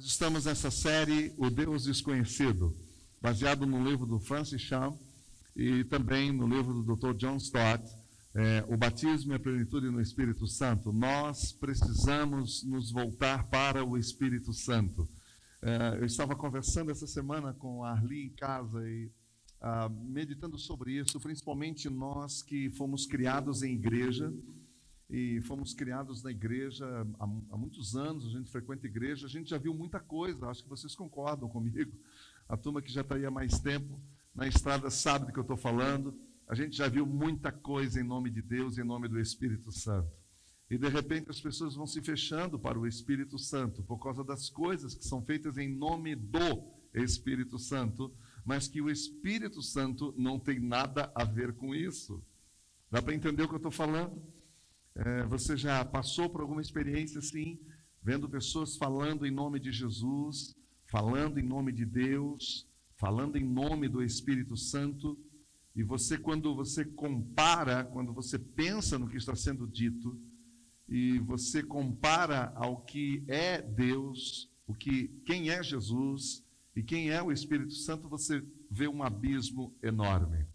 Nós estamos nessa série, O Deus Desconhecido, baseado no livro do Francis Chan e também no livro do Dr. John Stott, O Batismo e a Plenitude no Espírito Santo. Nós precisamos nos voltar para o Espírito Santo. Eu estava conversando essa semana com a Arli em casa e meditando sobre isso, principalmente nós que fomos criados em igreja, e fomos criados na igreja há muitos anos, a gente frequenta a igreja, a gente já viu muita coisa, acho que vocês concordam comigo. A turma que já está aí há mais tempo na estrada sabe do que eu estou falando. A gente já viu muita coisa em nome de Deus, em nome do Espírito Santo. E de repente as pessoas vão se fechando para o Espírito Santo, por causa das coisas que são feitas em nome do Espírito Santo, mas que o Espírito Santo não tem nada a ver com isso. Dá para entender o que eu estou falando? Você já passou por alguma experiência assim, vendo pessoas falando em nome de Jesus, falando em nome de Deus, falando em nome do Espírito Santo, e você, quando você compara, quando você pensa no que está sendo dito, e você compara ao que é Deus, quem é Jesus e quem é o Espírito Santo, você vê um abismo enorme.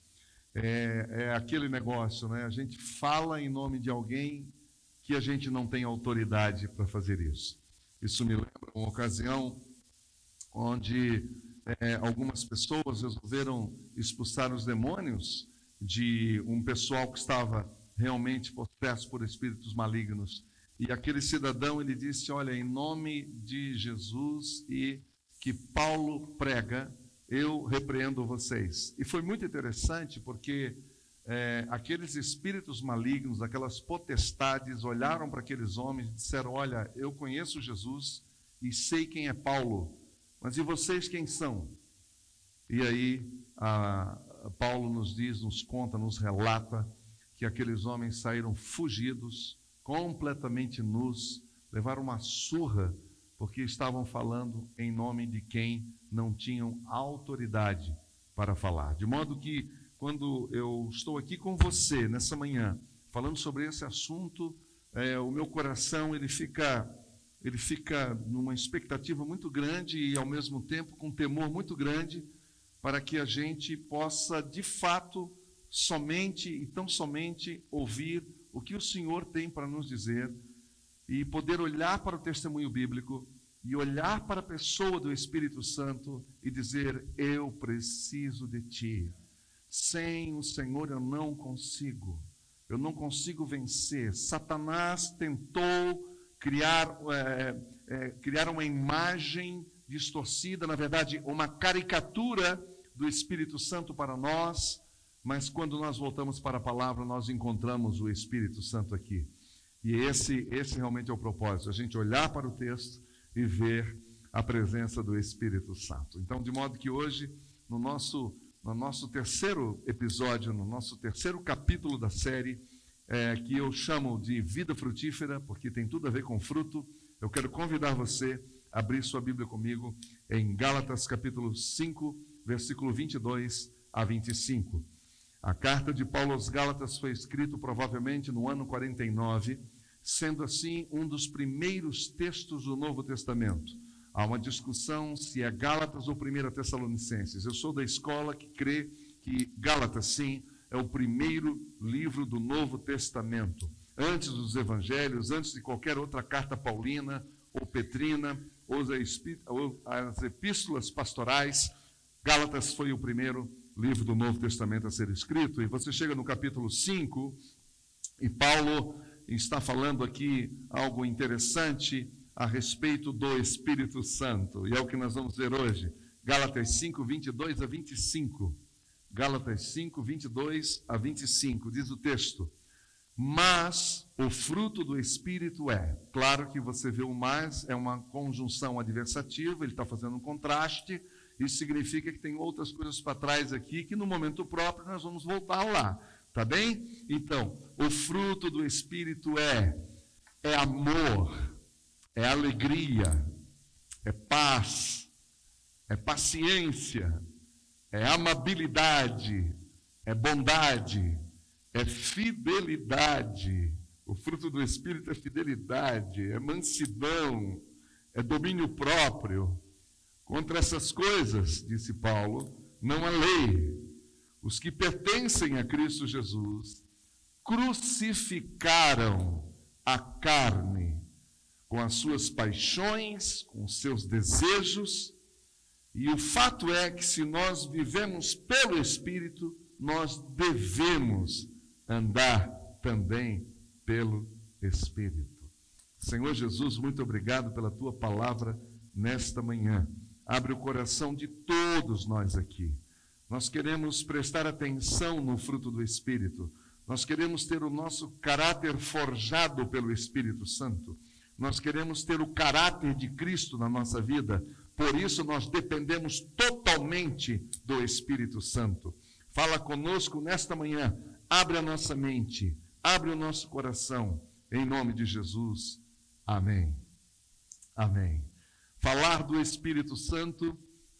É aquele negócio, né? A gente fala em nome de alguém que a gente não tem autoridade para fazer isso. Isso me lembra uma ocasião onde algumas pessoas resolveram expulsar os demônios de um pessoal que estava realmente possesso por espíritos malignos. E aquele cidadão, ele disse, olha, em nome de Jesus e que Paulo prega, eu repreendo vocês. E foi muito interessante porque aqueles espíritos malignos, aquelas potestades, olharam para aqueles homens e disseram, olha, eu conheço Jesus e sei quem é Paulo, mas e vocês quem são? E aí Paulo nos diz, nos conta, nos relata que aqueles homens saíram fugidos, completamente nus, levaram uma surra, porque estavam falando em nome de quem não tinham autoridade para falar. De modo que, quando eu estou aqui com você, nessa manhã, falando sobre esse assunto, o meu coração ele fica numa expectativa muito grande e, ao mesmo tempo, com um temor muito grande, para que a gente possa, de fato, somente e tão somente ouvir o que o Senhor tem para nos dizer, e poder olhar para o testemunho bíblico e olhar para a pessoa do Espírito Santo e dizer, eu preciso de Ti. Sem o Senhor eu não consigo vencer. Satanás tentou criar uma imagem distorcida, na verdade, uma caricatura do Espírito Santo para nós, mas quando nós voltamos para a palavra, nós encontramos o Espírito Santo aqui. E esse realmente é o propósito, a gente olhar para o texto e ver a presença do Espírito Santo. Então, de modo que hoje, no nosso terceiro episódio, no nosso terceiro capítulo da série, que eu chamo de Vida Frutífera, porque tem tudo a ver com fruto, eu quero convidar você a abrir sua Bíblia comigo em Gálatas capítulo 5, versículo 22 a 25. A carta de Paulo aos Gálatas foi escrita provavelmente no ano 49, sendo assim um dos primeiros textos do Novo Testamento. Há uma discussão se é Gálatas ou 1 Tessalonicenses. Eu sou da escola que crê que Gálatas, sim, é o primeiro livro do Novo Testamento. Antes dos Evangelhos, antes de qualquer outra carta paulina ou petrina, ou as epístolas pastorais, Gálatas foi o primeiro livro do Novo Testamento a ser escrito. E você chega no capítulo 5, e Paulo está falando aqui algo interessante a respeito do Espírito Santo. E é o que nós vamos ver hoje. Gálatas 5, 22 a 25. Gálatas 5, 22 a 25. Diz o texto, mas o fruto do Espírito é. Claro que você vê o mais, é uma conjunção adversativa, ele está fazendo um contraste. Isso significa que tem outras coisas para trás aqui, que no momento próprio nós vamos voltar lá. Tá bem? Então, o fruto do Espírito é amor, é alegria, é paz, é paciência, é amabilidade, é bondade, é fidelidade. O fruto do Espírito é fidelidade, é mansidão, é domínio próprio. Contra essas coisas, disse Paulo, não há lei. Os que pertencem a Cristo Jesus crucificaram a carne com as suas paixões, com os seus desejos. E o fato é que se nós vivemos pelo Espírito, nós devemos andar também pelo Espírito. Senhor Jesus, muito obrigado pela tua palavra nesta manhã. Abre o coração de todos nós aqui. Nós queremos prestar atenção no fruto do Espírito. Nós queremos ter o nosso caráter forjado pelo Espírito Santo. Nós queremos ter o caráter de Cristo na nossa vida. Por isso nós dependemos totalmente do Espírito Santo. Fala conosco nesta manhã. Abre a nossa mente. Abre o nosso coração. Em nome de Jesus. Amém. Amém. Falar do Espírito Santo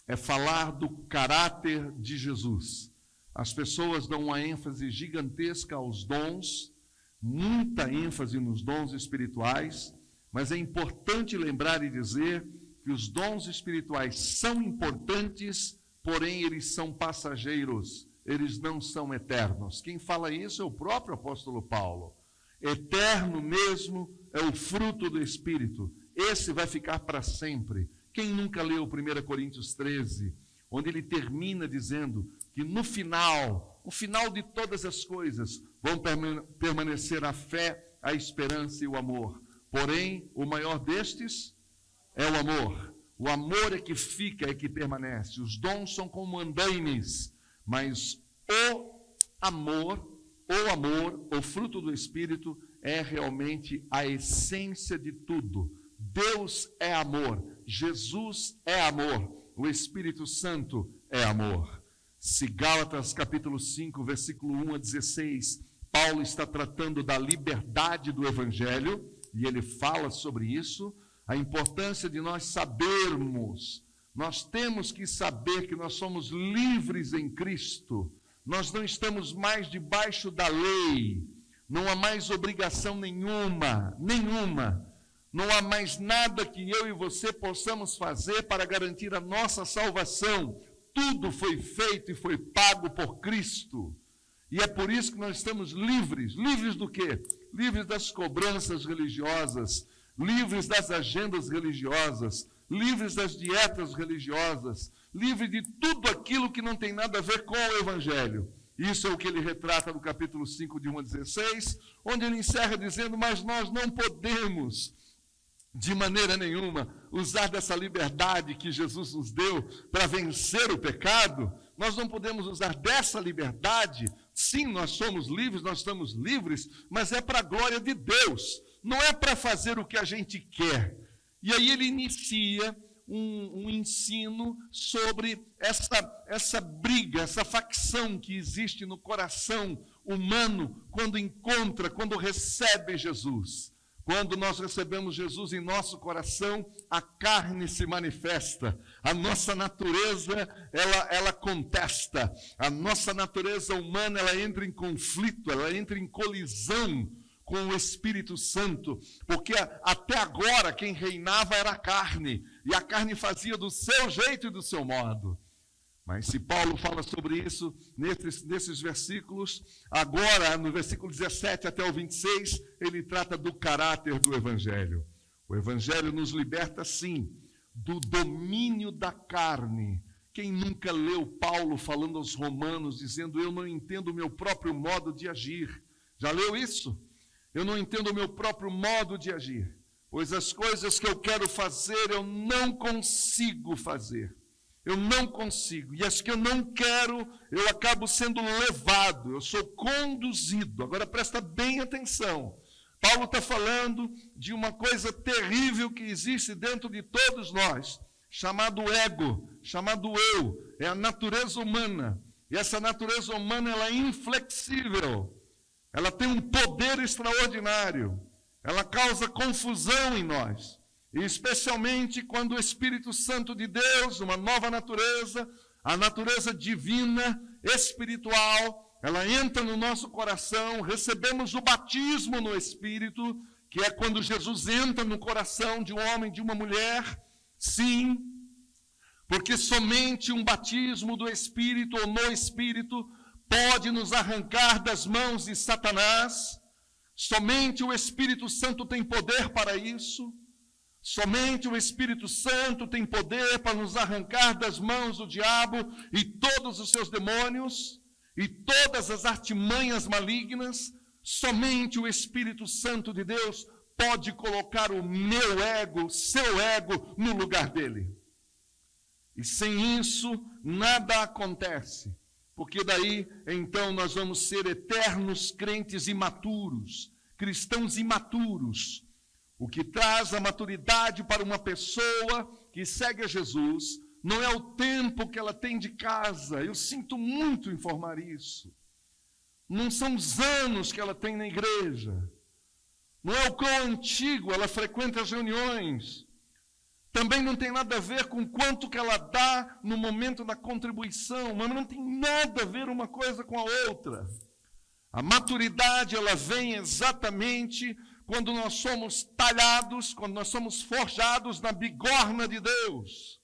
é falar do caráter de Jesus. As pessoas dão uma ênfase gigantesca aos dons, muita ênfase nos dons espirituais, mas é importante lembrar e dizer que os dons espirituais são importantes, porém eles são passageiros, eles não são eternos. Quem fala isso é o próprio apóstolo Paulo. Eterno mesmo é o fruto do Espírito. Esse vai ficar para sempre. Quem nunca leu 1 Coríntios 13, onde ele termina dizendo que no final de todas as coisas, vão permanecer a fé, a esperança e o amor. Porém, o maior destes é o amor. O amor é que fica, é que permanece. Os dons são como andaimes, mas o amor, o fruto do Espírito, é realmente a essência de tudo. Deus é amor, Jesus é amor, o Espírito Santo é amor. Se Gálatas capítulo 5, versículo 1 a 16, Paulo está tratando da liberdade do Evangelho, e ele fala sobre isso, a importância de nós sabermos, nós temos que saber que nós somos livres em Cristo, nós não estamos mais debaixo da lei, não há mais obrigação nenhuma, não há mais nada que eu e você possamos fazer para garantir a nossa salvação. Tudo foi feito e foi pago por Cristo. E é por isso que nós estamos livres. Livres do quê? Livres das cobranças religiosas, livres das agendas religiosas, livres das dietas religiosas, livres de tudo aquilo que não tem nada a ver com o Evangelho. Isso é o que ele retrata no capítulo 5, de 1 a 16, onde ele encerra dizendo, mas nós não podemos, de maneira nenhuma, usar dessa liberdade que Jesus nos deu para vencer o pecado. Nós não podemos usar dessa liberdade. Sim, nós somos livres, nós estamos livres, mas é para a glória de Deus, não é para fazer o que a gente quer. E aí ele inicia um ensino sobre essa briga, essa facção que existe no coração humano quando recebe Jesus. Quando nós recebemos Jesus em nosso coração, a carne se manifesta, a nossa natureza, ela contesta, a nossa natureza humana, ela entra em conflito, ela entra em colisão com o Espírito Santo, porque até agora quem reinava era a carne, e a carne fazia do seu jeito e do seu modo. Mas se Paulo fala sobre isso nesses versículos, agora no versículo 17 até o 26, ele trata do caráter do Evangelho. O Evangelho nos liberta, sim, do domínio da carne. Quem nunca leu Paulo falando aos romanos, dizendo, eu não entendo o meu próprio modo de agir? Já leu isso? Eu não entendo o meu próprio modo de agir, pois as coisas que eu quero fazer, eu não consigo fazer. Eu não consigo. E as que eu não quero, eu acabo sendo levado, eu sou conduzido. Agora presta bem atenção. Paulo está falando de uma coisa terrível que existe dentro de todos nós, chamado ego, chamado eu. É a natureza humana. E essa natureza humana, ela é inflexível. Ela tem um poder extraordinário. Ela causa confusão em nós. E especialmente quando o Espírito Santo de Deus, uma nova natureza, a natureza divina, espiritual, ela entra no nosso coração, recebemos o batismo no Espírito, que é quando Jesus entra no coração de um homem, de uma mulher, sim, porque somente um batismo do Espírito ou no Espírito pode nos arrancar das mãos de Satanás. Somente o Espírito Santo tem poder para isso. Somente o Espírito Santo tem poder para nos arrancar das mãos do diabo e todos os seus demônios e todas as artimanhas malignas. Somente o Espírito Santo de Deus pode colocar o meu ego, seu ego, no lugar dele. E sem isso, nada acontece. Porque daí, então, nós vamos ser eternos crentes imaturos, cristãos imaturos. O que traz a maturidade para uma pessoa que segue a Jesus não é o tempo que ela tem de casa. Eu sinto muito informar isso. Não são os anos que ela tem na igreja. Não é o quão antigo ela frequenta as reuniões. Também não tem nada a ver com quanto que ela dá no momento da contribuição, mas não tem nada a ver uma coisa com a outra. A maturidade, ela vem exatamente quando nós somos talhados, quando nós somos forjados na bigorna de Deus.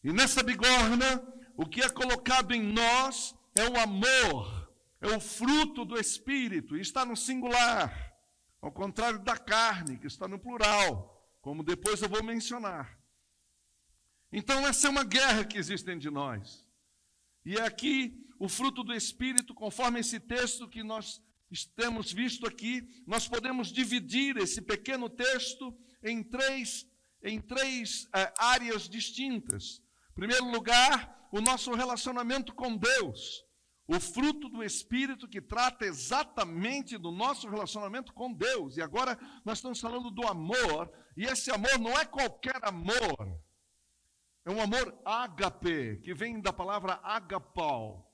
E nessa bigorna, o que é colocado em nós é o amor, é o fruto do Espírito, e está no singular, ao contrário da carne, que está no plural, como depois eu vou mencionar. Então, essa é uma guerra que existe dentro de nós. E é aqui o fruto do Espírito, conforme esse texto que nós temos visto aqui, nós podemos dividir esse pequeno texto em três áreas distintas. Em primeiro lugar, o nosso relacionamento com Deus. O fruto do Espírito que trata exatamente do nosso relacionamento com Deus. E agora nós estamos falando do amor. E esse amor não é qualquer amor. É um amor ágape, que vem da palavra agapau.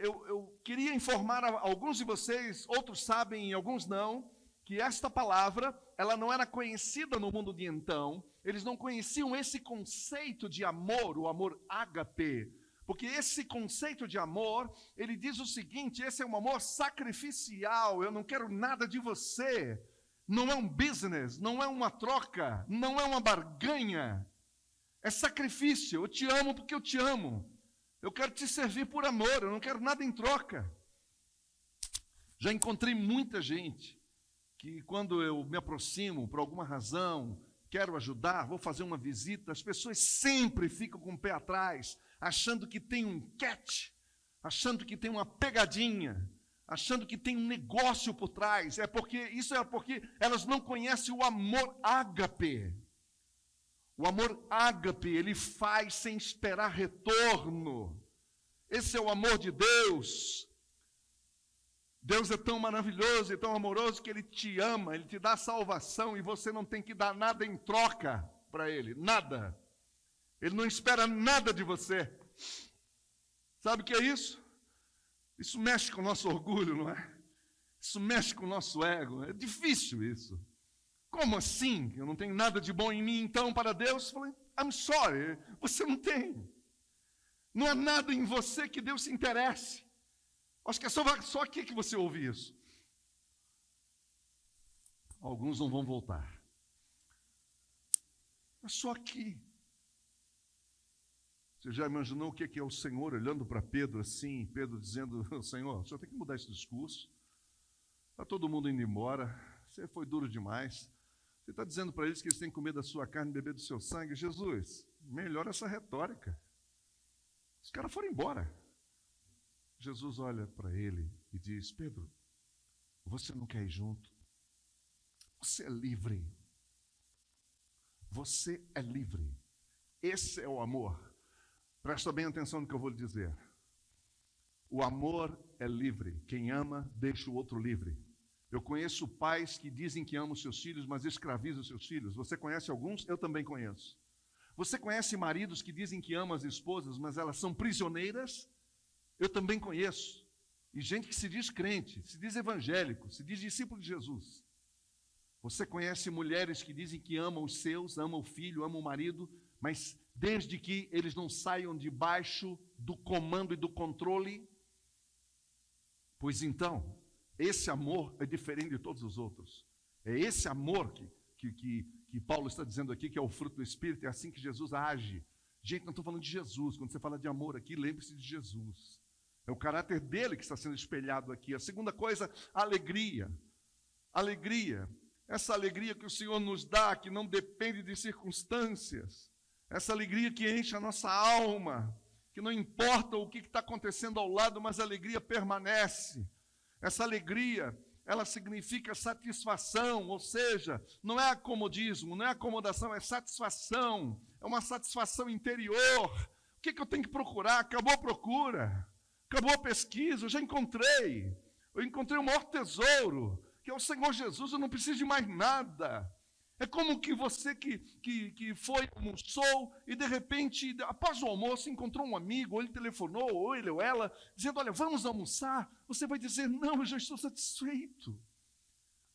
Eu queria informar a alguns de vocês, outros sabem e alguns não, que esta palavra, ela não era conhecida no mundo de então. Eles não conheciam esse conceito de amor, o amor ágape. Porque esse conceito de amor, ele diz o seguinte: esse é um amor sacrificial, eu não quero nada de você. Não é um business, não é uma troca, não é uma barganha. É sacrifício, eu te amo porque eu te amo. Eu quero te servir por amor, eu não quero nada em troca. Já encontrei muita gente que quando eu me aproximo, por alguma razão, quero ajudar, vou fazer uma visita, as pessoas sempre ficam com o pé atrás, achando que tem um catch, achando que tem uma pegadinha, achando que tem um negócio por trás. Isso é porque elas não conhecem o amor ágape. O amor ágape, ele faz sem esperar retorno. Esse é o amor de Deus. Deus é tão maravilhoso e tão amoroso que Ele te ama, Ele te dá salvação e você não tem que dar nada em troca para Ele, nada. Ele não espera nada de você. Sabe o que é isso? Isso mexe com o nosso orgulho, não é? Isso mexe com o nosso ego. É difícil isso. Como assim? Eu não tenho nada de bom em mim, então, para Deus? Eu falei, I'm sorry, você não tem. Não há nada em você que Deus se interesse. Acho que é só aqui que você ouve isso. Alguns não vão voltar. É só aqui. Você já imaginou o que é o Senhor olhando para Pedro assim, Pedro dizendo, Senhor, o senhor tem que mudar esse discurso. Está todo mundo indo embora, você foi duro demais. Você está dizendo para eles que eles têm que comer da sua carne e beber do seu sangue. Jesus, melhora essa retórica. Os caras foram embora. Jesus olha para ele e diz, Pedro, você não quer ir junto? Você é livre. Você é livre. Esse é o amor. Presta bem atenção no que eu vou lhe dizer. O amor é livre. Quem ama, deixa o outro livre. Eu conheço pais que dizem que amam seus filhos, mas escravizam seus filhos. Você conhece alguns? Eu também conheço. Você conhece maridos que dizem que amam as esposas, mas elas são prisioneiras? Eu também conheço. E gente que se diz crente, se diz evangélico, se diz discípulo de Jesus. Você conhece mulheres que dizem que amam os seus, amam o filho, amam o marido, mas desde que eles não saiam debaixo do comando e do controle? Pois então, Esse amor é diferente de todos os outros. É esse amor que Paulo está dizendo aqui, que é o fruto do Espírito, é assim que Jesus age. Gente, não estou falando de Jesus. Quando você fala de amor aqui, lembre-se de Jesus. É o caráter dele que está sendo espelhado aqui. A segunda coisa, alegria. Alegria. Essa alegria que o Senhor nos dá, que não depende de circunstâncias. Essa alegria que enche a nossa alma, que não importa o que está acontecendo ao lado, mas a alegria permanece. Essa alegria, ela significa satisfação, ou seja, não é acomodismo, não é acomodação, é satisfação, é uma satisfação interior. O que eu tenho que procurar? Acabou a procura, acabou a pesquisa, eu já encontrei. Eu encontrei o maior tesouro, que é o Senhor Jesus, eu não preciso de mais nada. É como que você que foi, almoçou, e de repente, após o almoço, encontrou um amigo, ou ele telefonou, ou ele ou ela, dizendo, olha, vamos almoçar. Você vai dizer, não, eu já estou satisfeito.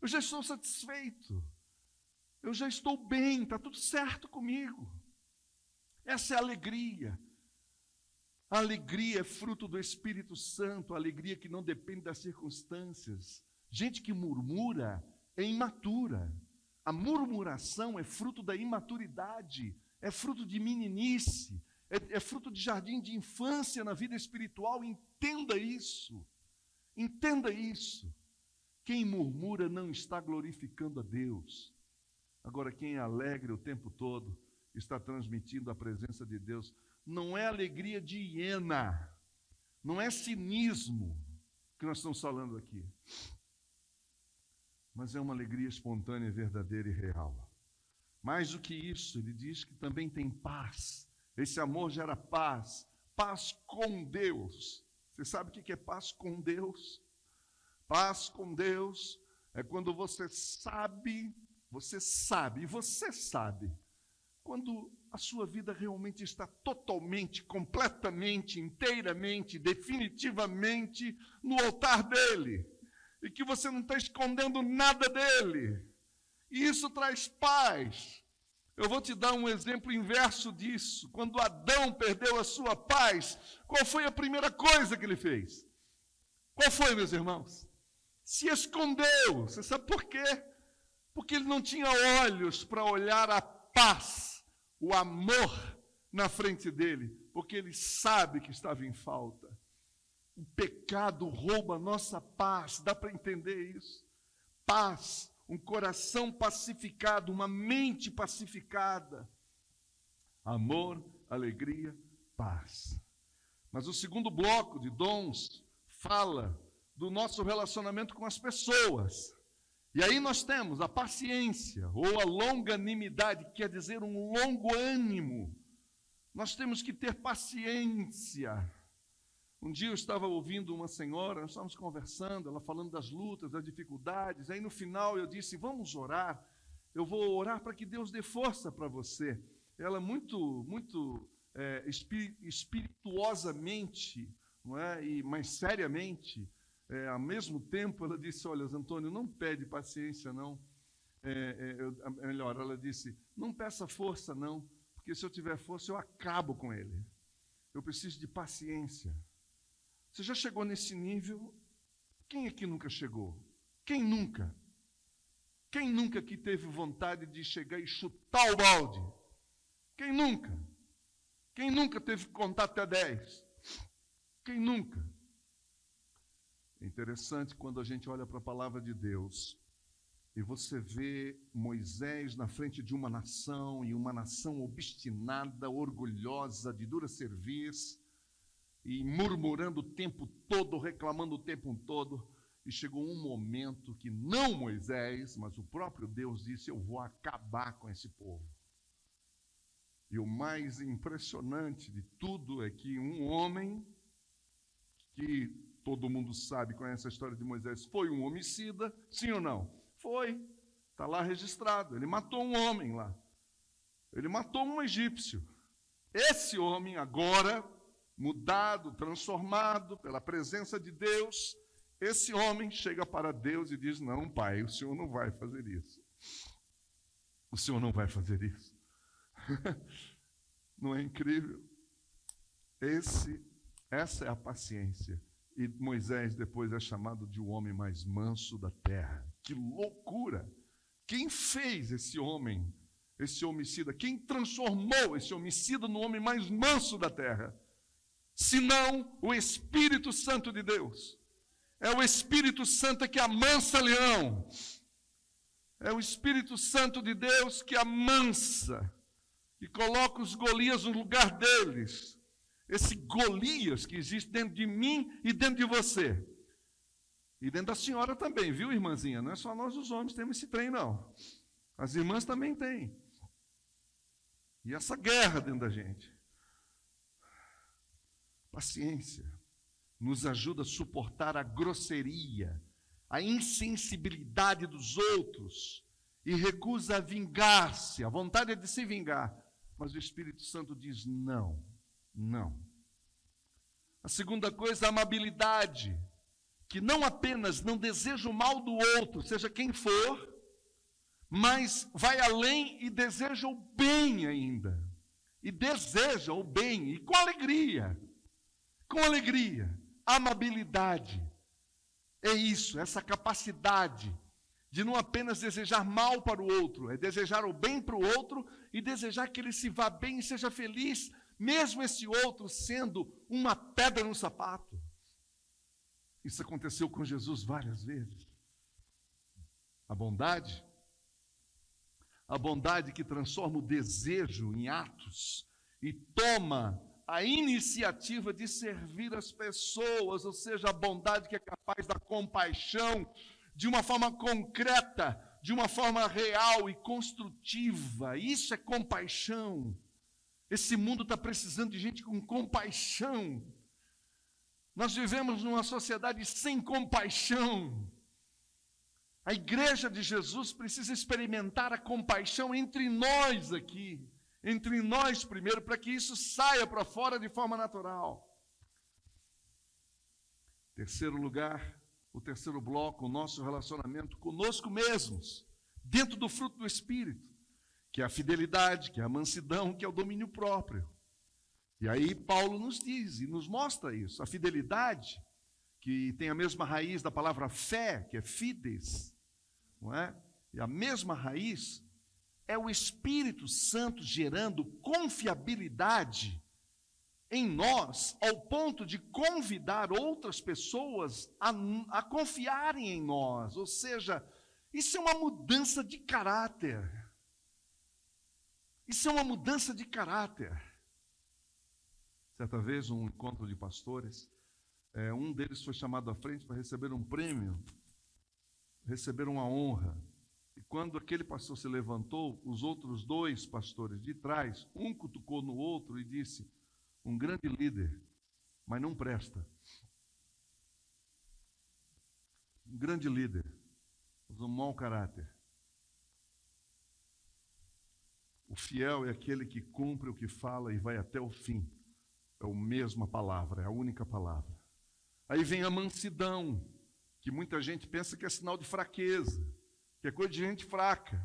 Eu já estou satisfeito. Eu já estou bem, está tudo certo comigo. Essa é a alegria. A alegria é fruto do Espírito Santo, a alegria que não depende das circunstâncias. Gente que murmura é imatura. A murmuração é fruto da imaturidade, é fruto de meninice, é fruto de jardim de infância na vida espiritual. Entenda isso, entenda isso. Quem murmura não está glorificando a Deus. Agora, quem é alegre o tempo todo está transmitindo a presença de Deus. Não é alegria de hiena, não é cinismo que nós estamos falando aqui. Mas é uma alegria espontânea, verdadeira e real. Mais do que isso, ele diz que também tem paz. Esse amor gera paz, paz com Deus. Você sabe o que é paz com Deus? Paz com Deus é quando você sabe, quando a sua vida realmente está totalmente, completamente, inteiramente, definitivamente no altar dele. E que você não está escondendo nada dele. E isso traz paz. Eu vou te dar um exemplo inverso disso. Quando Adão perdeu a sua paz, qual foi a primeira coisa que ele fez? Qual foi, meus irmãos? Se escondeu. Você sabe por quê? Porque ele não tinha olhos para olhar a paz, o amor na frente dele. Porque ele sabe que estava em falta. O pecado rouba a nossa paz, dá para entender isso? Paz, um coração pacificado, uma mente pacificada. Amor, alegria, paz. Mas o segundo bloco de dons fala do nosso relacionamento com as pessoas. E aí nós temos a paciência, ou a longanimidade, que quer dizer um longo ânimo. Nós temos que ter paciência. Um dia eu estava ouvindo uma senhora, nós estávamos conversando, ela falando das lutas, das dificuldades. Aí no final eu disse, vamos orar. Eu vou orar para que Deus dê força para você. Ela muito espirituosamente, não é? Mas seriamente, ao mesmo tempo, ela disse, olha, Antônio, não pede paciência, não. Melhor, ela disse, não peça força, não, porque se eu tiver força, eu acabo com ele. Eu preciso de paciência. Você já chegou nesse nível? Quem aqui nunca chegou? Quem nunca? Quem nunca que teve vontade de chegar e chutar o balde? Quem nunca? Quem nunca teve que contar até 10? Quem nunca? É interessante quando a gente olha para a palavra de Deus e você vê Moisés na frente de uma nação, e uma nação obstinada, orgulhosa, de dura cerviz, e murmurando o tempo todo, reclamando o tempo todo. E chegou um momento que não Moisés, mas o próprio Deus disse, eu vou acabar com esse povo. E o mais impressionante de tudo é que um homem, que todo mundo sabe, conhece a história de Moisés, foi um homicida, sim ou não? Foi, está lá registrado, ele matou um homem lá. Ele matou um egípcio. Esse homem agora, mudado, transformado pela presença de Deus, esse homem chega para Deus e diz, não, pai, o Senhor não vai fazer isso. O Senhor não vai fazer isso. Não é incrível? Essa é a paciência. E Moisés depois é chamado de o homem mais manso da terra. Que loucura! Quem fez esse homem, esse homicida? Quem transformou esse homicida no homem mais manso da terra? Senão o Espírito Santo de Deus. É o Espírito Santo que amansa leão. É o Espírito Santo de Deus que amansa, que coloca os Golias no lugar deles. Esse Golias que existe dentro de mim e dentro de você. E dentro da senhora também, viu, irmãzinha? Não é só nós os homens temos esse trem, não. As irmãs também têm. E essa guerra dentro da gente. Paciência nos ajuda a suportar a grosseria, a insensibilidade dos outros e recusa a vingar-se. A vontade é de se vingar, mas o Espírito Santo diz não, não. A segunda coisa, a amabilidade, que não apenas não deseja o mal do outro, seja quem for, mas vai além e deseja o bem ainda. E deseja o bem, e com alegria. Com alegria. Amabilidade. É isso, essa capacidade de não apenas desejar mal para o outro, é desejar o bem para o outro e desejar que ele se vá bem e seja feliz, mesmo esse outro sendo uma pedra no sapato. Isso aconteceu com Jesus várias vezes. A bondade que transforma o desejo em atos e toma a iniciativa de servir as pessoas, ou seja, a bondade que é capaz da compaixão de uma forma concreta, de uma forma real e construtiva. Isso é compaixão. Esse mundo está precisando de gente com compaixão. Nós vivemos numa sociedade sem compaixão. A igreja de Jesus precisa experimentar a compaixão entre nós aqui. Entre nós primeiro, para que isso saia para fora de forma natural. Terceiro lugar, o terceiro bloco, o nosso relacionamento conosco mesmos, dentro do fruto do Espírito, que é a fidelidade, que é a mansidão, que é o domínio próprio. E aí Paulo nos diz e nos mostra isso. A fidelidade, que tem a mesma raiz da palavra fé, que é fides, não é? E a mesma raiz é o Espírito Santo gerando confiabilidade em nós, ao ponto de convidar outras pessoas a confiarem em nós. Ou seja, isso é uma mudança de caráter. Isso é uma mudança de caráter. Certa vez, um encontro de pastores, um deles foi chamado à frente para receber um prêmio, receber uma honra. E quando aquele pastor se levantou, os outros dois pastores de trás, um cutucou no outro e disse: um grande líder, mas não presta. Um grande líder, mas um mau caráter. O fiel é aquele que cumpre o que fala e vai até o fim. É a mesma palavra, é a única palavra. Aí vem a mansidão, que muita gente pensa que é sinal de fraqueza, que é coisa de gente fraca.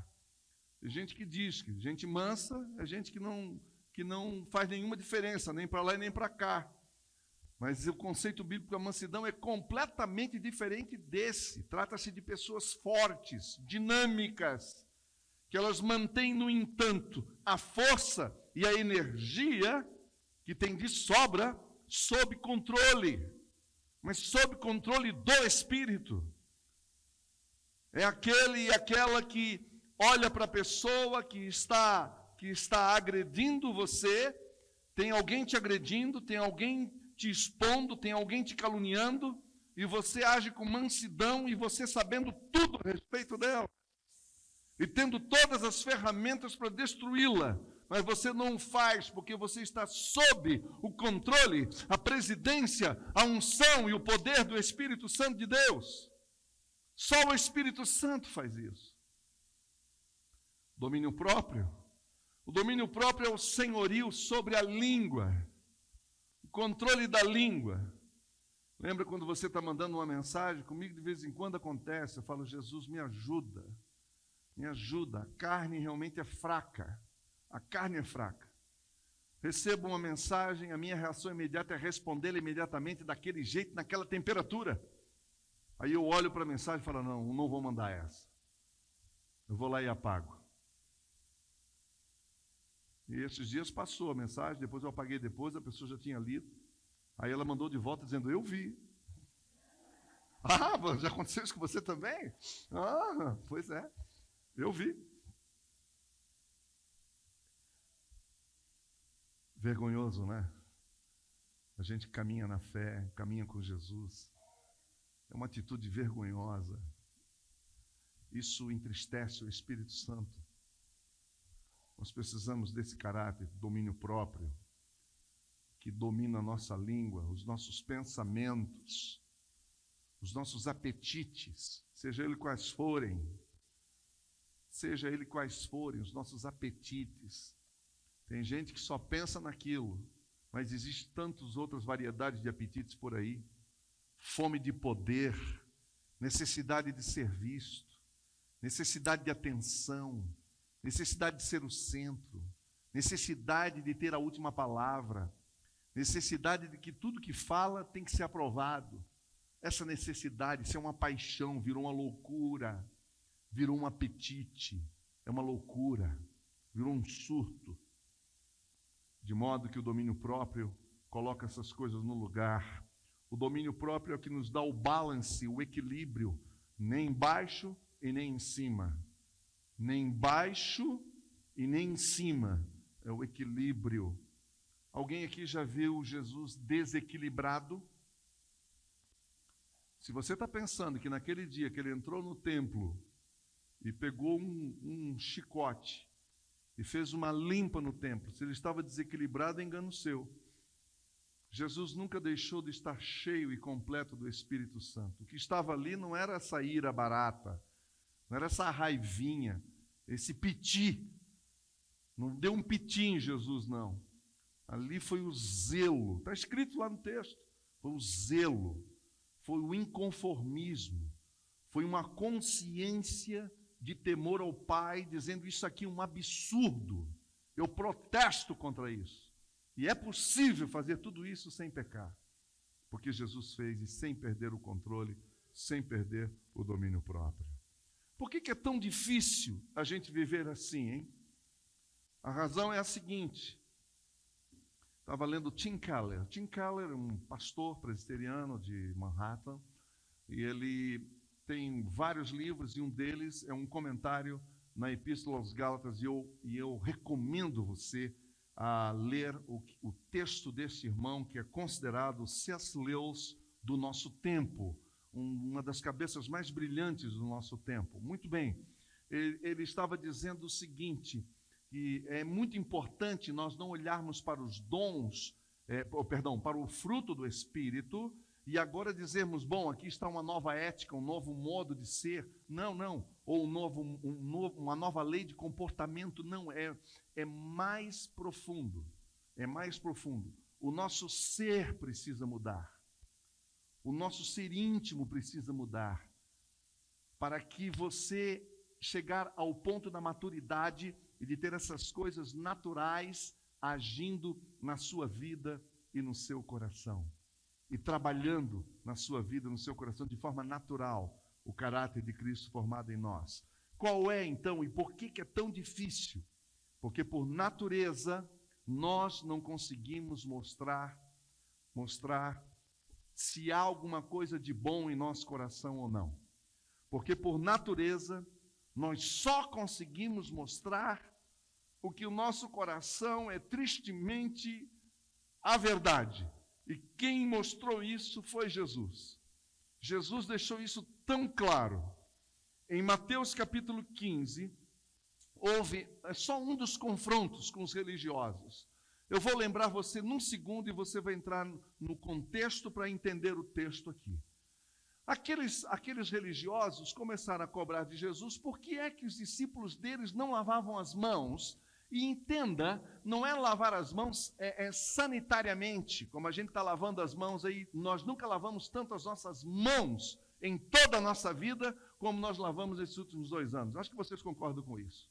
Tem gente que diz que gente mansa é gente que não faz nenhuma diferença, nem para lá e nem para cá. Mas o conceito bíblico da mansidão é completamente diferente desse. Trata-se de pessoas fortes, dinâmicas, que elas mantêm, no entanto, a força e a energia que tem de sobra sob controle, mas sob controle do Espírito. É aquele e aquela que olha para a pessoa que está agredindo você, tem alguém te agredindo, tem alguém te expondo, tem alguém te caluniando, e você age com mansidão, e você sabendo tudo a respeito dela, e tendo todas as ferramentas para destruí-la, mas você não faz porque você está sob o controle, a presidência, a unção e o poder do Espírito Santo de Deus. Só o Espírito Santo faz isso. Domínio próprio. O domínio próprio é o senhorio sobre a língua, o controle da língua. Lembra quando você está mandando uma mensagem? Comigo de vez em quando acontece, eu falo: Jesus, me ajuda, a carne realmente é fraca, a carne é fraca. recebo uma mensagem, a minha reação imediata é respondê-la imediatamente daquele jeito, naquela temperatura. Aí eu olho para a mensagem e falo, não vou mandar essa. Eu vou lá e apago. E esses dias passou a mensagem, depois eu apaguei depois, a pessoa já tinha lido. Aí ela mandou de volta dizendo, eu vi. Ah, já aconteceu isso com você também? Ah, pois é, eu vi. Vergonhoso, né? A gente caminha na fé, caminha com Jesus. É uma atitude vergonhosa. Isso entristece o Espírito Santo. Nós precisamos desse caráter, domínio próprio, que domina a nossa língua, os nossos pensamentos, os nossos apetites, seja ele quais forem, os nossos apetites. Tem gente que só pensa naquilo, mas existem tantas outras variedades de apetites por aí. Fome de poder, necessidade de ser visto, necessidade de atenção, necessidade de ser o centro, necessidade de ter a última palavra, necessidade de que tudo que fala tem que ser aprovado. Essa necessidade, isso é uma paixão, virou uma loucura, virou um apetite, é uma loucura, virou um surto. De modo que o domínio próprio coloca essas coisas no lugar. O domínio próprio é o que nos dá o balance, o equilíbrio, nem embaixo e nem em cima. Nem embaixo e nem em cima. É o equilíbrio. Alguém aqui já viu Jesus desequilibrado? Se você está pensando que naquele dia que ele entrou no templo e pegou um chicote e fez uma limpa no templo, se ele estava desequilibrado, é engano seu. Jesus nunca deixou de estar cheio e completo do Espírito Santo. O que estava ali não era essa ira barata, não era essa raivinha, esse piti. Não deu um piti em Jesus, não. Ali foi o zelo. Está escrito lá no texto. Foi o zelo, foi o inconformismo, foi uma consciência de temor ao Pai, dizendo isso aqui é um absurdo. Eu protesto contra isso. E é possível fazer tudo isso sem pecar, porque Jesus fez e sem perder o controle, sem perder o domínio próprio. Por que é tão difícil a gente viver assim, hein? A razão é a seguinte. Estava lendo Tim Keller. Tim Keller é um pastor presbiteriano de Manhattan, e ele tem vários livros, e um deles é um comentário na Epístola aos Gálatas, e eu recomendo você a ler o texto desse irmão, que é considerado C.S. Lewis do nosso tempo, uma das cabeças mais brilhantes do nosso tempo. Muito bem, ele estava dizendo o seguinte, que é muito importante nós não olharmos para os dons, para o fruto do Espírito, e agora dizermos, bom, aqui está uma nova ética, um novo modo de ser. Não. Ou uma nova lei de comportamento. Não, é mais profundo. É mais profundo. O nosso ser precisa mudar. O nosso ser íntimo precisa mudar. Para que você chegar ao ponto da maturidade e de ter essas coisas naturais agindo na sua vida e no seu coração. E trabalhando na sua vida, no seu coração, de forma natural, o caráter de Cristo formado em nós. Qual é, então, e por que é tão difícil? Porque, por natureza, nós não conseguimos mostrar se há alguma coisa de bom em nosso coração ou não. Porque, por natureza, nós só conseguimos mostrar o que o nosso coração é tristemente a verdade. E quem mostrou isso foi Jesus. Jesus deixou isso tão claro. Em Mateus capítulo 15, é só um dos confrontos com os religiosos. Eu vou lembrar você num segundo e você vai entrar no contexto para entender o texto aqui. Aqueles religiosos começaram a cobrar de Jesus por que é que os discípulos deles não lavavam as mãos. E entenda, não é lavar as mãos sanitariamente, como a gente está lavando as mãos aí. Nós nunca lavamos tanto as nossas mãos em toda a nossa vida como nós lavamos esses últimos 2 anos. Acho que vocês concordam com isso.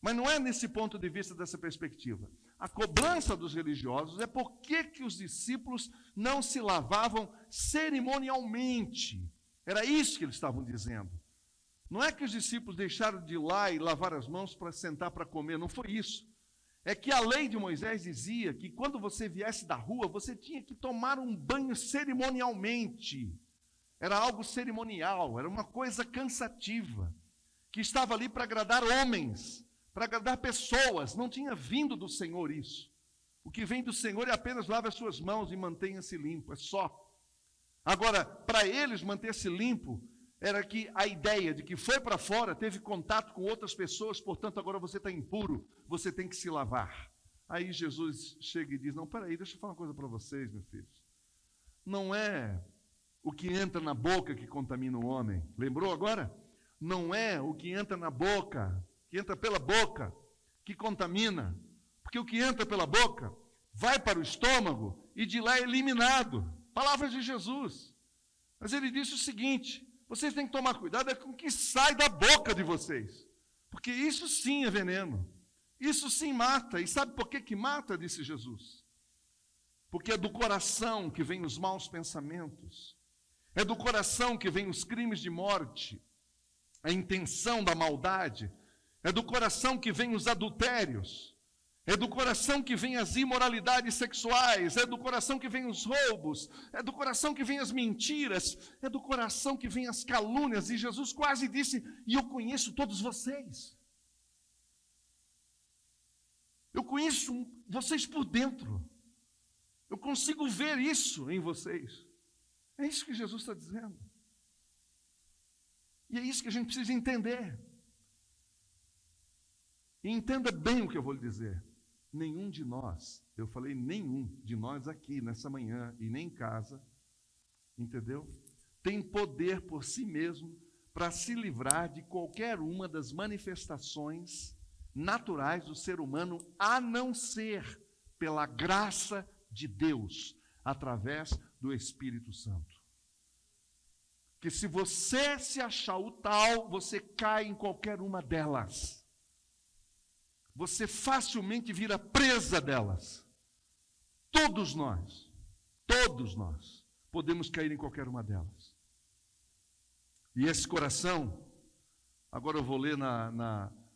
Mas não é nesse ponto de vista, dessa perspectiva. A cobrança dos religiosos é por que os discípulos não se lavavam cerimonialmente. Era isso que eles estavam dizendo. Não é que os discípulos deixaram de ir lá e lavar as mãos para sentar para comer, não foi isso. É que a lei de Moisés dizia que quando você viesse da rua, você tinha que tomar um banho cerimonialmente. Era algo cerimonial, era uma coisa cansativa, que estava ali para agradar homens, para agradar pessoas. Não tinha vindo do Senhor isso. O que vem do Senhor é apenas lave as suas mãos e mantenha-se limpo, é só. Agora, para eles manter-se limpo, era que a ideia de que foi para fora, teve contato com outras pessoas, portanto agora você está impuro, você tem que se lavar. Aí Jesus chega e diz, não, peraí, deixa eu falar uma coisa para vocês, meus filhos. Não é o que entra na boca que contamina o homem. Lembrou agora? Não é o que entra na boca, que entra pela boca, que contamina. Porque o que entra pela boca vai para o estômago e de lá é eliminado. Palavras de Jesus. Mas ele disse o seguinte, vocês têm que tomar cuidado com o que sai da boca de vocês. Porque isso sim é veneno. Isso sim mata. E sabe por que mata, disse Jesus? Porque é do coração que vêm os maus pensamentos. É do coração que vêm os crimes de morte. A intenção da maldade. É do coração que vêm os adultérios. É do coração que vêm as imoralidades sexuais, é do coração que vêm os roubos, é do coração que vêm as mentiras, é do coração que vêm as calúnias. E Jesus quase disse, e eu conheço todos vocês. Eu conheço vocês por dentro. Eu consigo ver isso em vocês. É isso que Jesus está dizendo. E é isso que a gente precisa entender. E entenda bem o que eu vou lhe dizer. Nenhum de nós, eu falei nenhum de nós aqui nessa manhã e nem em casa, entendeu? Tem poder por si mesmo para se livrar de qualquer uma das manifestações naturais do ser humano, a não ser pela graça de Deus, através do Espírito Santo. Que se você se achar o tal, você cai em qualquer uma delas. Você facilmente vira presa delas. Todos nós podemos cair em qualquer uma delas. E esse coração, agora eu vou ler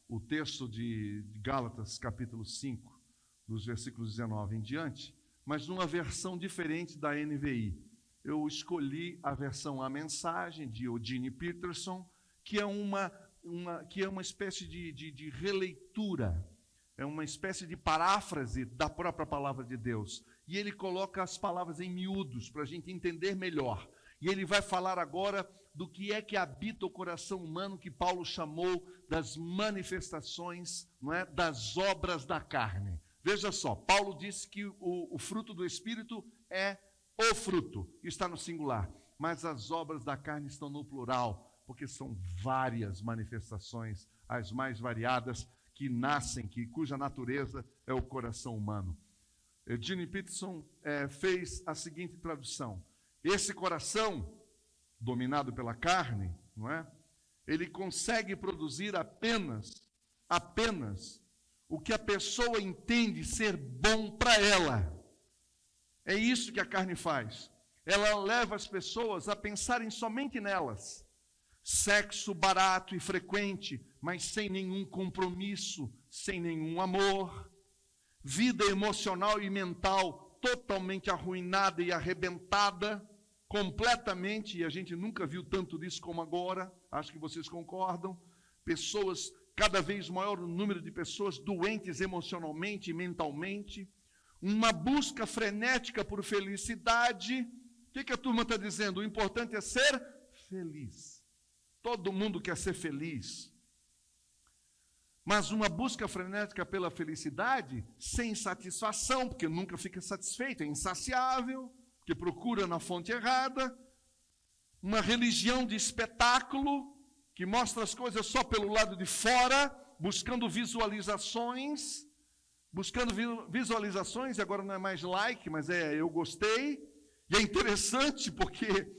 o texto de Gálatas, capítulo 5, dos versículos 19 em diante, mas numa versão diferente da NVI. Eu escolhi a versão A Mensagem, de Eugene Peterson, que é uma espécie de releitura, é uma espécie de paráfrase da própria palavra de Deus. E ele coloca as palavras em miúdos, para a gente entender melhor. E ele vai falar agora do que é que habita o coração humano, que Paulo chamou das manifestações, não é? Das obras da carne. Veja só, Paulo disse que o fruto do Espírito é o fruto, está no singular. Mas as obras da carne estão no plural, porque são várias manifestações, as mais variadas, que nascem, cuja natureza é o coração humano. Eugene Peterson fez a seguinte tradução. Esse coração, dominado pela carne, não é? Ele consegue produzir apenas o que a pessoa entende ser bom para ela. É isso que a carne faz. Ela leva as pessoas a pensarem somente nelas. Sexo barato e frequente, mas sem nenhum compromisso, sem nenhum amor. Vida emocional e mental totalmente arruinada e arrebentada, completamente, e a gente nunca viu tanto disso como agora, acho que vocês concordam. Pessoas, cada vez maior o número de pessoas doentes emocionalmente e mentalmente. Uma busca frenética por felicidade. O que a turma está dizendo? O importante é ser feliz. Todo mundo quer ser feliz. Mas uma busca frenética pela felicidade, sem satisfação, porque nunca fica satisfeito, é insaciável, porque procura na fonte errada. Uma religião de espetáculo, que mostra as coisas só pelo lado de fora, buscando visualizações, e agora não é mais like, mas eu gostei. E é interessante porque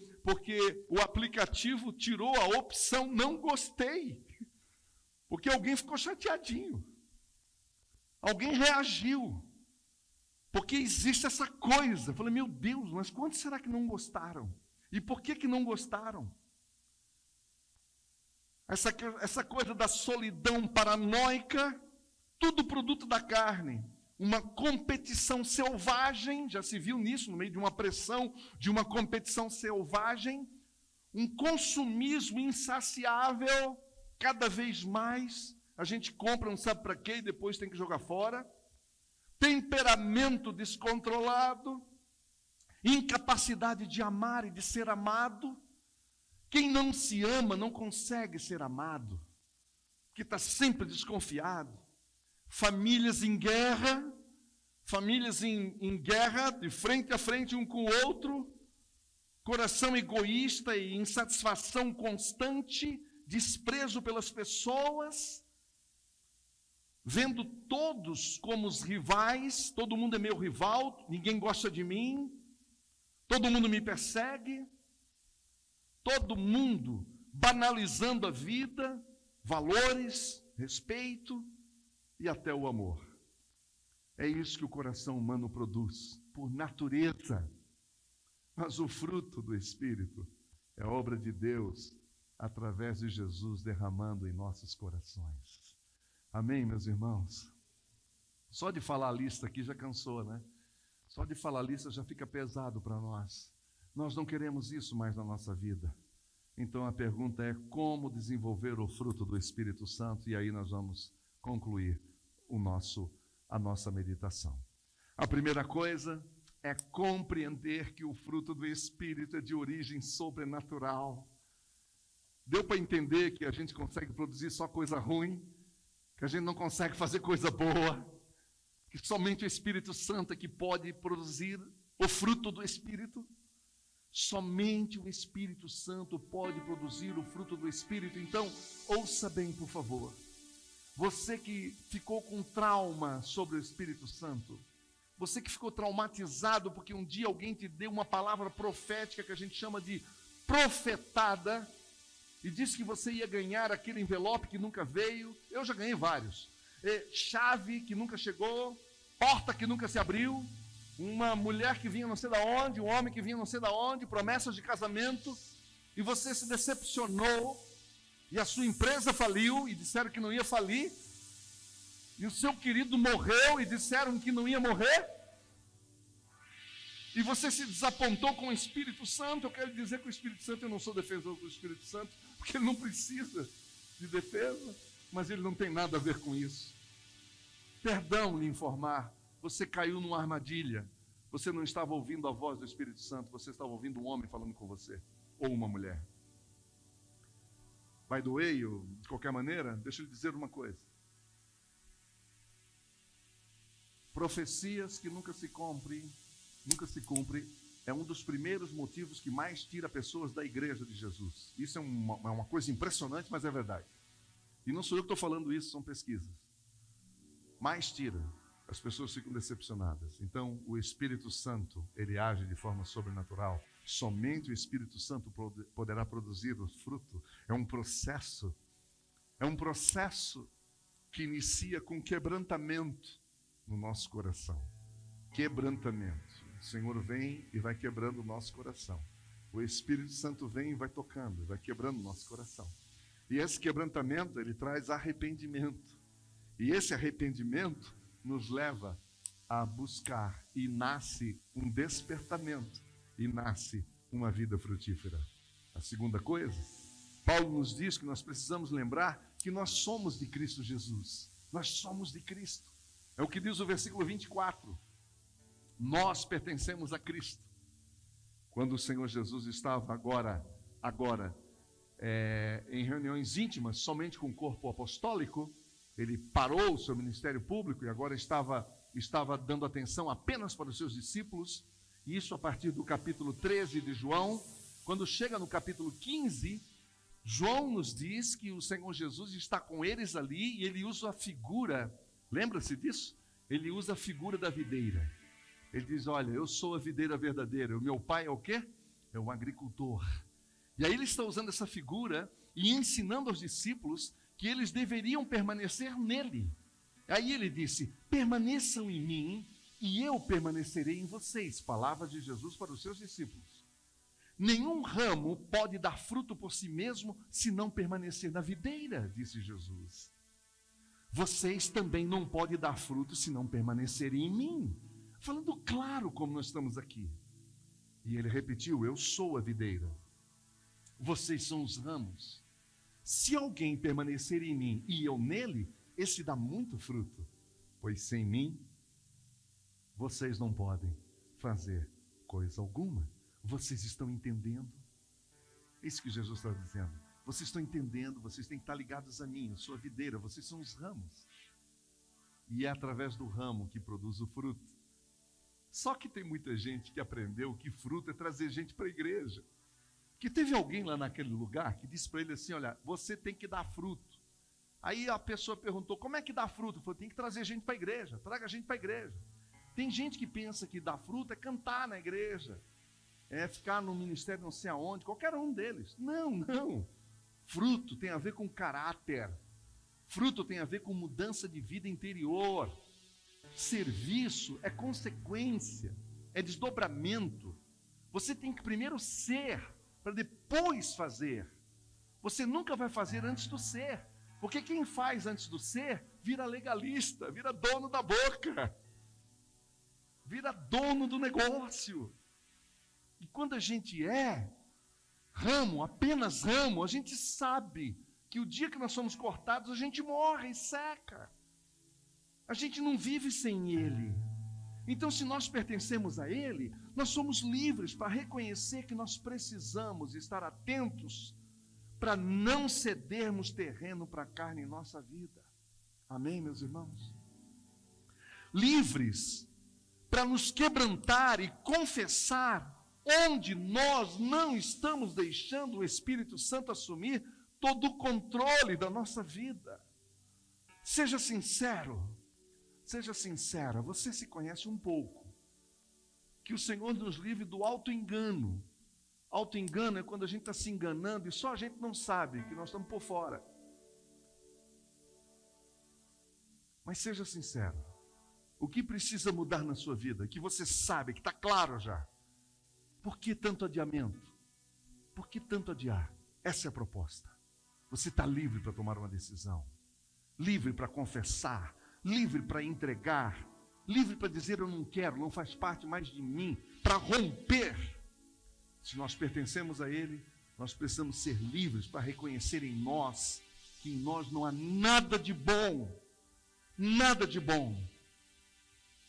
o aplicativo tirou a opção não gostei. Porque alguém ficou chateadinho. Alguém reagiu. Porque existe essa coisa. Eu falei, meu Deus, mas quantos será que não gostaram? E por que não gostaram? Essa coisa da solidão paranoica, tudo produto da carne. Uma competição selvagem, já se viu nisso, no meio de uma pressão, de uma competição selvagem. Um consumismo insaciável, cada vez mais. A gente compra, não sabe para quê, e depois tem que jogar fora. Temperamento descontrolado. Incapacidade de amar e de ser amado. Quem não se ama não consegue ser amado, porque está sempre desconfiado. Famílias em guerra, de frente a frente um com o outro, coração egoísta e insatisfação constante, desprezo pelas pessoas, vendo todos como os rivais, todo mundo é meu rival, ninguém gosta de mim, todo mundo me persegue, todo mundo banalizando a vida, valores, respeito e até o amor. É isso que o coração humano produz, por natureza. Mas o fruto do Espírito é obra de Deus, através de Jesus derramando em nossos corações. Amém, meus irmãos? Só de falar a lista aqui já cansou, né? Só de falar a lista já fica pesado para nós. Nós não queremos isso mais na nossa vida. Então a pergunta é como desenvolver o fruto do Espírito Santo, e aí nós vamos concluir a nossa meditação. A primeira coisa é compreender que o fruto do Espírito é de origem sobrenatural. Deu para entender que a gente consegue produzir só coisa ruim, que a gente não consegue fazer coisa boa, que somente o Espírito Santo é que pode produzir o fruto do Espírito? Somente o Espírito Santo pode produzir o fruto do Espírito. Então, ouça bem, por favor. Você que ficou com trauma sobre o Espírito Santo, você que ficou traumatizado porque um dia alguém te deu uma palavra profética que a gente chama de profetada, e disse que você ia ganhar aquele envelope que nunca veio. Eu já ganhei vários. Chave que nunca chegou, porta que nunca se abriu, uma mulher que vinha não sei da onde, um homem que vinha não sei da onde, promessas de casamento, e você se decepcionou, e a sua empresa faliu, e disseram que não ia falir, e o seu querido morreu, e disseram que não ia morrer, e você se desapontou com o Espírito Santo. Eu quero dizer que o Espírito Santo, eu não sou defensor do Espírito Santo, porque ele não precisa de defesa, mas ele não tem nada a ver com isso. Perdão lhe informar, você caiu numa armadilha. Você não estava ouvindo a voz do Espírito Santo, você estava ouvindo um homem falando com você, ou uma mulher. Vai doer, de qualquer maneira? Deixa eu lhe dizer uma coisa. Profecias que nunca se cumprem, é um dos primeiros motivos que mais tira pessoas da igreja de Jesus. Isso é uma coisa impressionante, mas é verdade. E não sou eu que estou falando isso, são pesquisas. Mais tira. As pessoas ficam decepcionadas. Então, o Espírito Santo, ele age de forma sobrenatural. Somente o Espírito Santo poderá produzir o fruto. É um processo que inicia com quebrantamento no nosso coração. Quebrantamento. O Senhor vem e vai quebrando o nosso coração. O Espírito Santo vem e vai tocando, vai quebrando o nosso coração. E esse quebrantamento, ele traz arrependimento. E esse arrependimento nos leva a buscar, e nasce um despertamento, e nasce uma vida frutífera. A segunda coisa, Paulo nos diz que nós precisamos lembrar que nós somos de Cristo Jesus. Nós somos de Cristo. É o que diz o versículo 24. Nós pertencemos a Cristo. Quando o Senhor Jesus estava agora em reuniões íntimas, somente com o corpo apostólico, ele parou o seu ministério público e agora estava dando atenção apenas para os seus discípulos, e isso a partir do capítulo 13 de João. Quando chega no capítulo 15, João nos diz que o Senhor Jesus está com eles ali, e ele usa a figura, lembra-se disso? Ele usa a figura da videira. Ele diz, olha, eu sou a videira verdadeira, o meu pai é o quê? É um agricultor. E aí ele está usando essa figura e ensinando aos discípulos que eles deveriam permanecer nele. Aí ele disse: permaneçam em mim e eu permanecerei em vocês. Palavra de Jesus para os seus discípulos. Nenhum ramo pode dar fruto por si mesmo se não permanecer na videira, disse Jesus. Vocês também não podem dar fruto se não permanecerem em mim. Falando claro como nós estamos aqui. E ele repetiu: eu sou a videira. Vocês são os ramos. Se alguém permanecer em mim e eu nele, esse dá muito fruto. Pois sem mim, vocês não podem fazer coisa alguma. Vocês estão entendendo? É isso que Jesus está dizendo. Vocês estão entendendo, vocês têm que estar ligados a mim, eu sou a videira, vocês são os ramos. E é através do ramo que produz o fruto. Só que tem muita gente que aprendeu que fruto é trazer gente para a igreja. Que teve alguém lá naquele lugar que disse para ele assim: olha, você tem que dar fruto. Aí a pessoa perguntou: como é que dá fruto? Ele falou: tem que trazer gente para a igreja, traga gente para a igreja. Tem gente que pensa que dar fruto é cantar na igreja, é ficar no ministério não sei aonde, qualquer um deles. Não. Fruto tem a ver com caráter. Fruto tem a ver com mudança de vida interior. Serviço é consequência, é desdobramento. Você tem que primeiro ser, para depois fazer. Você nunca vai fazer antes do ser, porque quem faz antes do ser, vira legalista, vira dono da boca, vira dono do negócio. E quando a gente é ramo, apenas ramo, a gente sabe que o dia que nós somos cortados, a gente morre e seca. A gente não vive sem Ele. Então, se nós pertencemos a Ele, nós somos livres para reconhecer que nós precisamos estar atentos para não cedermos terreno para a carne em nossa vida. Amém, meus irmãos? Livres para nos quebrantar e confessar onde nós não estamos deixando o Espírito Santo assumir todo o controle da nossa vida. Seja sincero. Seja sincera, você se conhece um pouco. Que o Senhor nos livre do auto-engano. Auto-engano é quando a gente está se enganando e só a gente não sabe que nós estamos por fora. Mas seja sincero. O que precisa mudar na sua vida? Que você sabe, que está claro já. Por que tanto adiamento? Por que tanto adiar? Essa é a proposta. Você está livre para tomar uma decisão. Livre para confessar. Livre para entregar, livre para dizer: eu não quero, não faz parte mais de mim, para romper. Se nós pertencemos a Ele, nós precisamos ser livres para reconhecer em nós que em nós não há nada de bom,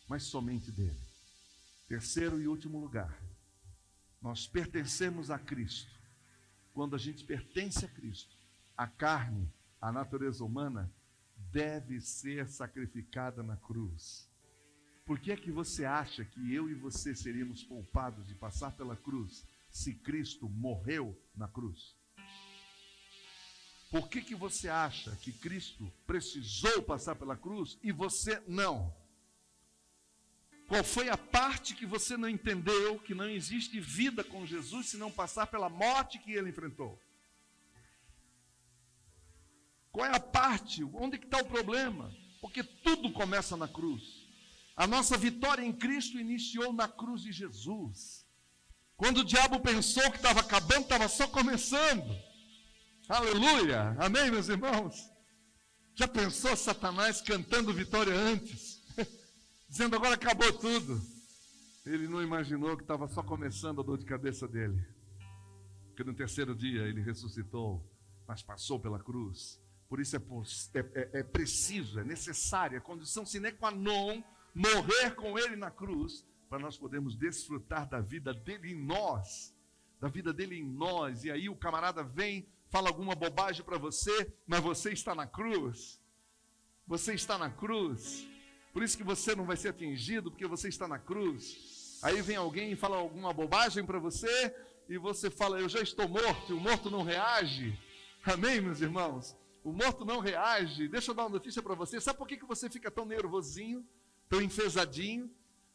mas somente dele. Terceiro e último lugar, nós pertencemos a Cristo. Quando a gente pertence a Cristo, a carne, a natureza humana, deve ser sacrificada na cruz. Por que é que você acha que eu e você seríamos poupados de passar pela cruz se Cristo morreu na cruz? Por que que você acha que Cristo precisou passar pela cruz e você não? Qual foi a parte que você não entendeu, que não existe vida com Jesus se não passar pela morte que ele enfrentou? Qual é a parte? Onde que está o problema? Porque tudo começa na cruz. A nossa vitória em Cristo iniciou na cruz de Jesus. Quando o diabo pensou que estava acabando, estava só começando. Aleluia! Amém, meus irmãos? Já pensou Satanás cantando vitória antes? Dizendo: agora acabou tudo. Ele não imaginou que estava só começando a dor de cabeça dele. Porque no terceiro dia ele ressuscitou, mas passou pela cruz. Por isso é preciso, é necessário, é condição sine qua non morrer com ele na cruz, para nós podermos desfrutar da vida dele em nós, e aí o camarada vem, fala alguma bobagem para você, mas você está na cruz, por isso que você não vai ser atingido, porque você está na cruz. Aí vem alguém e fala alguma bobagem para você, e você fala: eu já estou morto, e o morto não reage. Amém, meus irmãos? O morto não reage. Deixa eu dar uma notícia para você. Sabe por que você fica tão nervosinho, tão enfesadinho?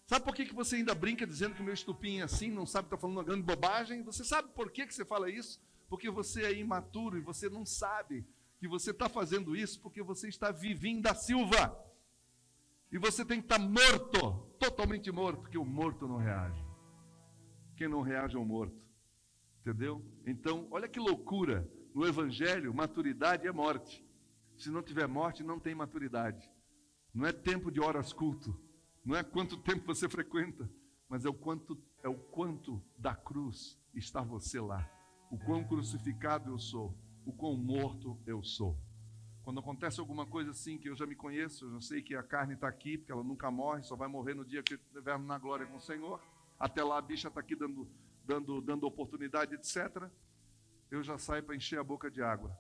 Sabe por que você ainda brinca dizendo que o meu estupinho é assim, não sabe que está falando uma grande bobagem? Você sabe por que você fala isso? Porque você é imaturo e você não sabe que você está fazendo isso porque você está vivinho da Silva. E você tem que estar morto, totalmente morto, porque o morto não reage. Quem não reage é o morto. Entendeu? Então, olha que loucura. No Evangelho, maturidade é morte. Se não tiver morte, não tem maturidade. Não é tempo de horas culto. Não é quanto tempo você frequenta, mas é o quanto da cruz está você lá. O quão crucificado eu sou. O quão morto eu sou. Quando acontece alguma coisa assim, que eu já me conheço, eu já sei que a carne está aqui, porque ela nunca morre, só vai morrer no dia que estivermos na glória com o Senhor. Até lá a bicha está aqui dando oportunidade, etc. Eu já saio para encher a boca de água,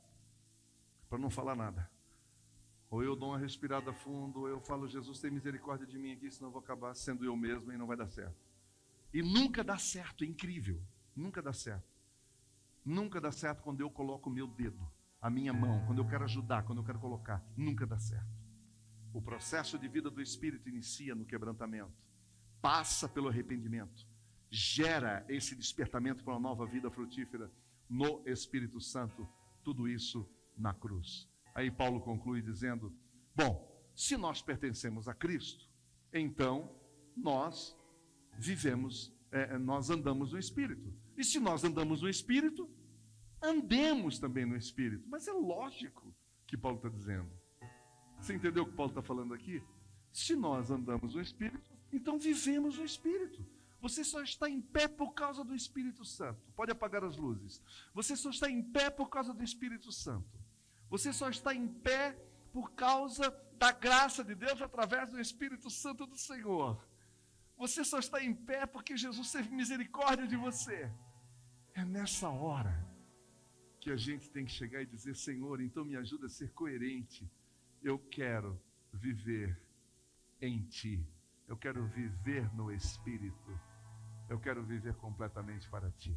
para não falar nada. Ou eu dou uma respirada fundo, ou eu falo, Jesus, tem misericórdia de mim aqui, senão eu vou acabar sendo eu mesmo e não vai dar certo. E nunca dá certo, é incrível. Nunca dá certo. Nunca dá certo quando eu coloco o meu dedo, a minha mão, quando eu quero ajudar, quando eu quero colocar. Nunca dá certo. O processo de vida do Espírito inicia no quebrantamento, passa pelo arrependimento, gera esse despertamento para uma nova vida frutífera no Espírito Santo, tudo isso na cruz. Aí Paulo conclui dizendo, bom, se nós pertencemos a Cristo, então nós nós andamos no Espírito. E se nós andamos no Espírito, andemos também no Espírito. Mas é lógico que Paulo está dizendo. Você entendeu o que Paulo está falando aqui? Se nós andamos no Espírito, então vivemos no Espírito. Você só está em pé por causa do Espírito Santo. Pode apagar as luzes. Você só está em pé por causa do Espírito Santo. Você só está em pé por causa da graça de Deus através do Espírito Santo do Senhor. Você só está em pé porque Jesus teve misericórdia de você. É nessa hora que a gente tem que chegar e dizer, Senhor, então me ajuda a ser coerente. Eu quero viver em Ti. Eu quero viver no Espírito. Eu quero viver completamente para Ti.